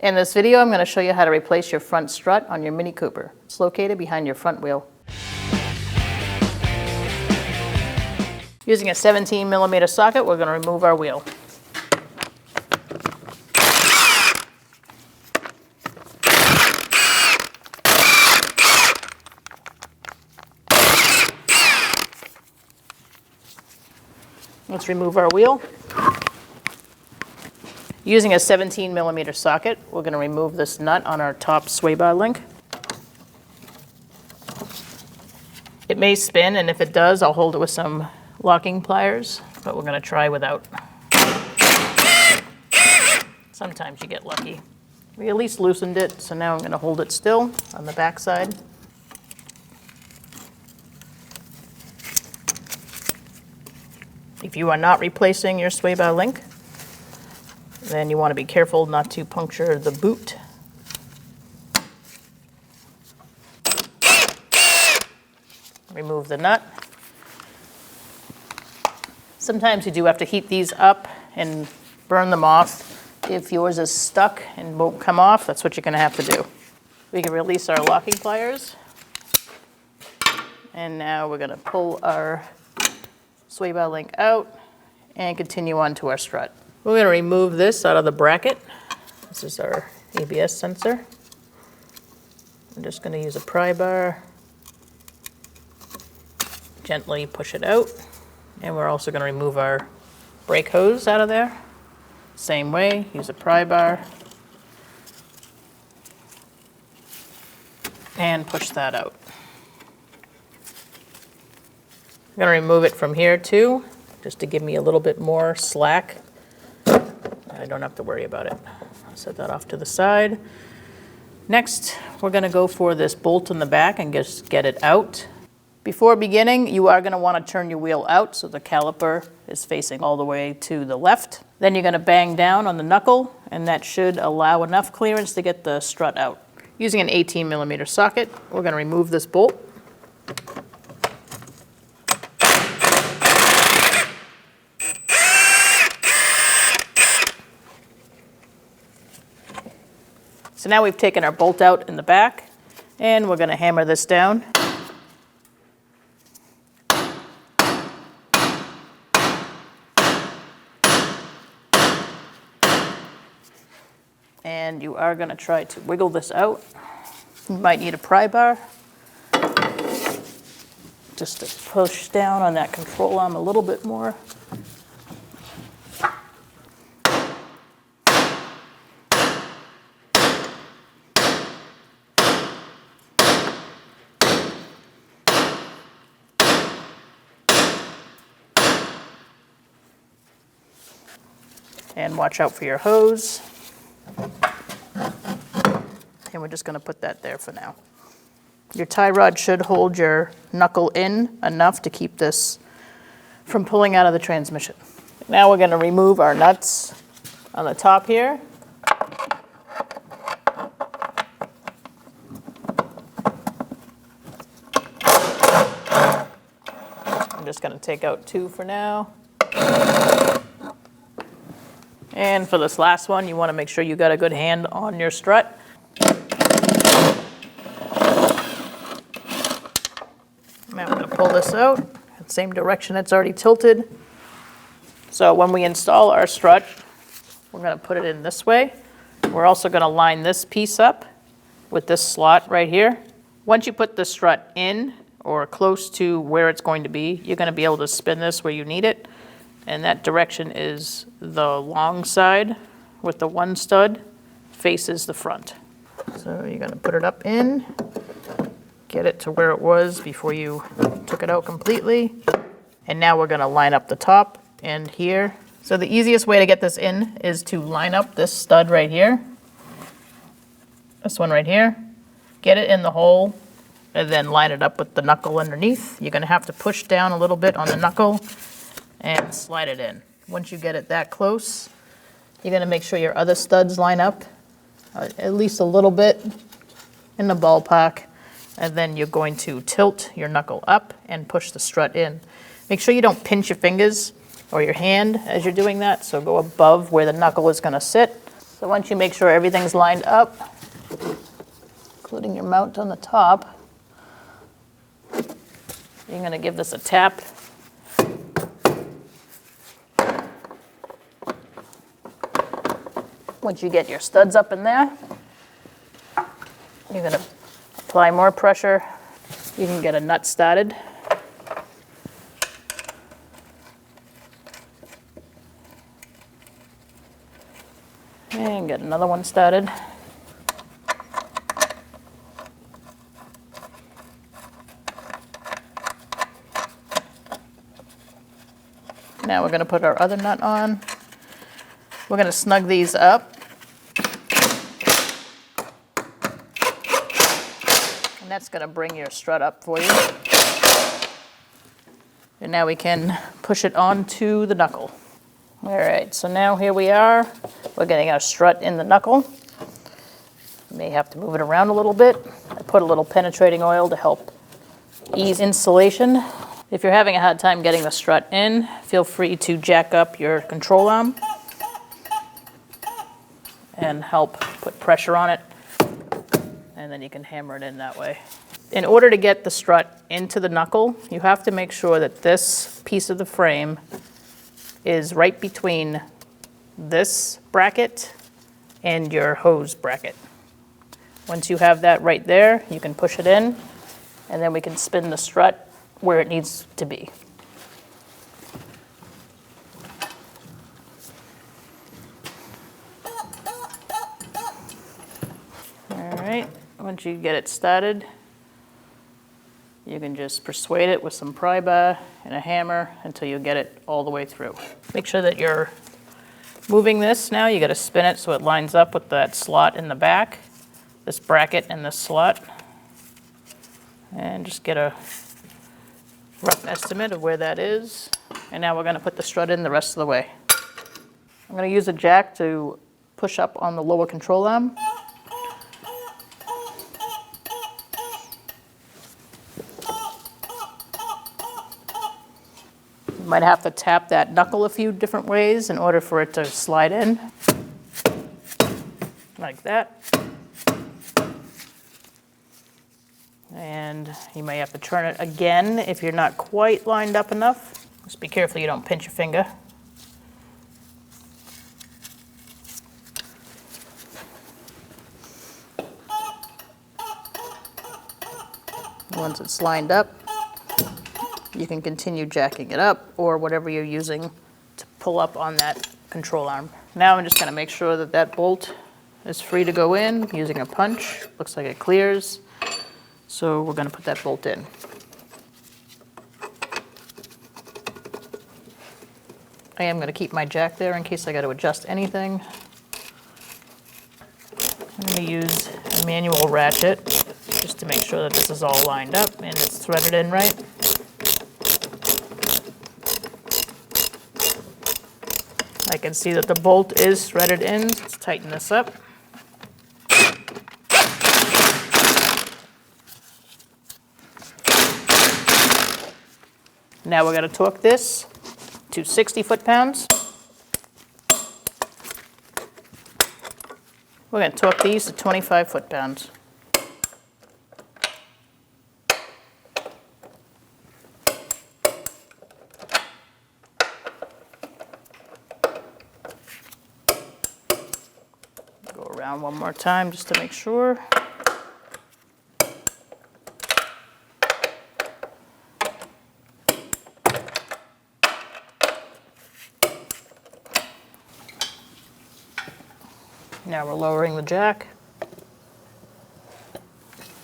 In this video, I'm going to show you how to replace your front strut on your Mini Cooper. It's located behind your front wheel. Using a 17mm socket, we're going to remove our wheel. Let's remove our wheel. Using a 17mm socket, we're going to remove this nut on our top sway bar link. It may spin, and if it does, I'll hold it with some locking pliers, but we're going to try without. Sometimes you get lucky. We at least loosened it, so now I'm going to hold it still on the back side. If you are not replacing your sway bar link, then you want to be careful not to puncture the boot. Remove the nut. Sometimes you do have to heat these up and burn them off. If yours is stuck and won't come off, that's what you're going to have to do. We can release our locking pliers. And now we're going to pull our sway bar link out and continue on to our strut. We're going to remove this out of the bracket. This is our ABS sensor. I'm just going to use a pry bar, gently push it out, and we're also going to remove our brake hose out of there. Same way, use a pry bar and push that out. I'm going to remove it from here too, just to give me a little bit more slack. I don't have to worry about it. I'll set that off to the side. Next, we're going to go for this bolt in the back and just get it out. Before beginning, you are going to want to turn your wheel out so the caliper is facing all the way to the left. Then you're going to bang down on the knuckle, and that should allow enough clearance to get the strut out. Using an 18mm socket, we're going to remove this bolt. So now we've taken our bolt out in the back, and we're going to hammer this down. And you are going to try to wiggle this out. You might need a pry bar just to push down on that control arm a little bit more. And watch out for your hose. And we're just going to put that there for now. Your tie rod should hold your knuckle in enough to keep this from pulling out of the transmission. Now we're going to remove our nuts on the top here. I'm just going to take out two for now. And for this last one, you want to make sure you got a good hand on your strut. Now I'm going to pull this out, the same direction it's already tilted. So when we install our strut, we're going to put it in this way. We're also going to line this piece up with this slot right here. Once you put the strut in or close to where it's going to be, you're going to be able to spin this where you need it. And that direction is the long side with the one stud faces the front. So you're going to put it up in, get it to where it was before you took it out completely. And now we're going to line up the top and here. So the easiest way to get this in is to line up this stud right here. This one right here. Get it in the hole and then line it up with the knuckle underneath. You're going to have to push down a little bit on the knuckle and slide it in. Once you get it that close, you're going to make sure your other studs line up at least a little bit in the ballpark, and then you're going to tilt your knuckle up and push the strut in. Make sure you don't pinch your fingers or your hand as you're doing that, so go above where the knuckle is going to sit. So once you make sure everything's lined up, including your mount on the top, you're going to give this a tap. Once you get your studs up in there, you're going to apply more pressure. You can get a nut started. And get another one started. Now we're going to put our other nut on. We're going to snug these up. And that's going to bring your strut up for you. And now we can push it onto the knuckle. All right, so now here we are. We're getting our strut in the knuckle. You may have to move it around a little bit. I put a little penetrating oil to help ease installation. If you're having a hard time getting the strut in, feel free to jack up your control arm and help put pressure on it, and then you can hammer it in that way. In order to get the strut into the knuckle, you have to make sure that this piece of the frame is right between this bracket and your hose bracket. Once you have that right there, you can push it in, and then we can spin the strut where it needs to be. All right, once you get it started, you can just persuade it with some pry bar and a hammer until you get it all the way through. Make sure that you're moving this now. You got to spin it so it lines up with that slot in the back, this bracket and this slot. And just get a rough estimate of where that is. And now we're going to put the strut in the rest of the way. I'm going to use a jack to push up on the lower control arm. You might have to tap that knuckle a few different ways in order for it to slide in. Like that. And you may have to turn it again if you're not quite lined up enough. Just be careful you don't pinch your finger. Once it's lined up, you can continue jacking it up or whatever you're using to pull up on that control arm. Now I'm just going to make sure that that bolt is free to go in using a punch. Looks like it clears. So we're going to put that bolt in. I am going to keep my jack there in case I got to adjust anything. I'm going to use a manual ratchet just to make sure that this is all lined up and it's threaded in right. I can see that the bolt is threaded in. Let's tighten this up. Now we're going to torque this to 60 foot-pounds. We're going to torque these to 25 foot-pounds. Go around one more time just to make sure. Now we're lowering the jack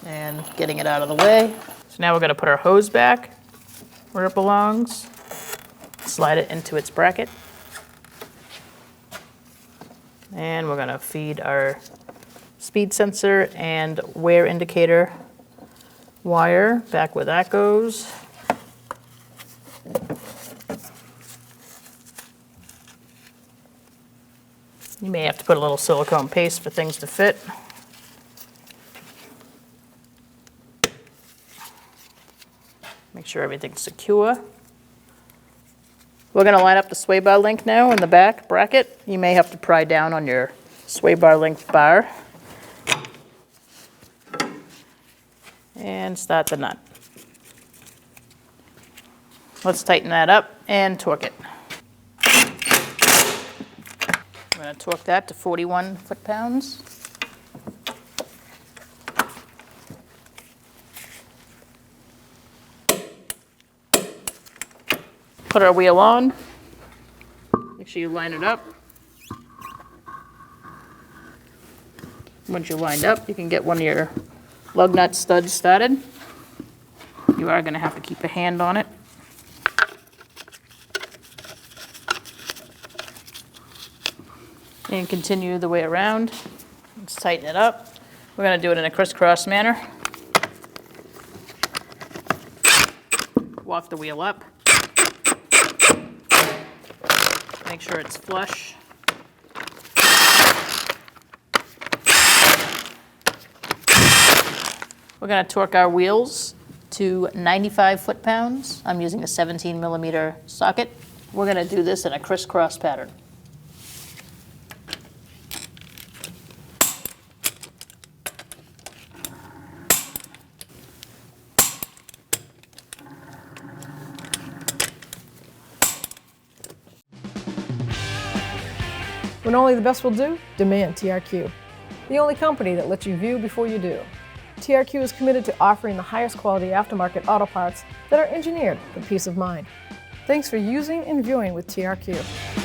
and getting it out of the way. So now we're going to put our hose back where it belongs, slide it into its bracket, and we're going to feed our speed sensor and wear indicator wire back where that goes. You may have to put a little silicone paste for things to fit. Make sure everything's secure. We're going to line up the sway bar link now in the back bracket. You may have to pry down on your sway bar length bar. And start the nut. Let's tighten that up and torque it. I'm going to torque that to 41 foot-pounds. Put our wheel on. Make sure you line it up. Once you're lined up, you can get one of your lug nut studs started. You are going to have to keep a hand on it. And continue the way around. Let's tighten it up. We're going to do it in a crisscross manner. Walk the wheel up. Make sure it's flush. We're going to torque our wheels to 95 foot-pounds. I'm using a 17mm socket. We're going to do this in a crisscross pattern. When only the best will do, demand TRQ. The only company that lets you view before you do. TRQ is committed to offering the highest quality aftermarket auto parts that are engineered for peace of mind. Thanks for using and viewing with TRQ.